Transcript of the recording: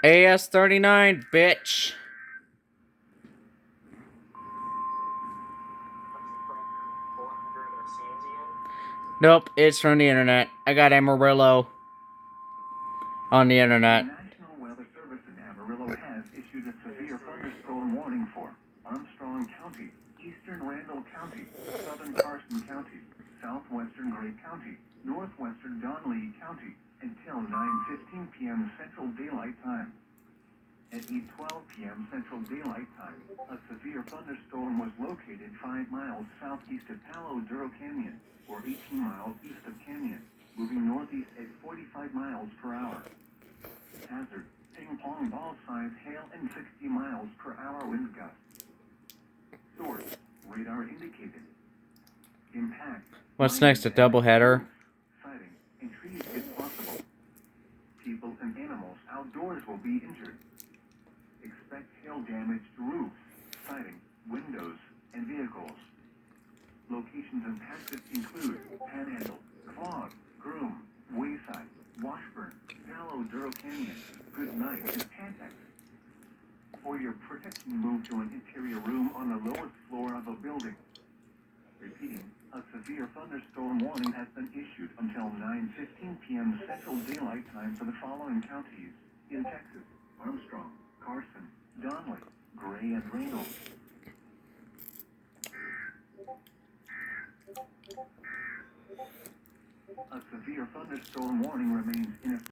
EAS39, bitch. Nope, it's from the internet. I got Amarillo on the internet. The National Weather Service in Amarillo has issued a severe thunderstorm warning for Armstrong County, eastern Randall County, southern Carson County, southwestern Gray County, northwestern Donley County, until 9:15 p.m. Central Daylight Time. At 8:12 p.m. Central Daylight Time, a severe thunderstorm was located 5 miles southeast of Palo Duro Canyon, or 18 miles east of Canyon, moving northeast at 45 miles per hour. Hazard, ping-pong ball size hail and 60 miles per hour wind gusts. Source, radar indicated. Impact. What's next, a doubleheader? Sighting and trees if possible. People and animals outdoors will be injured. Expect hail damage to roofs, siding, windows, and vehicles. Locations impacted include Panhandle, Clog, Groom, Wayside, Washburn, Palo Duro Canyon, Goodnight, and Pantex. For your protection, move to an interior room on the lowest floor of a building. Repeating, a severe thunderstorm warning has been issued until 9:15 p.m. Central Daylight Time for the following counties in Texas: Armstrong, Carson, Donley, Gray, and Randall. A severe thunderstorm warning remains in effect.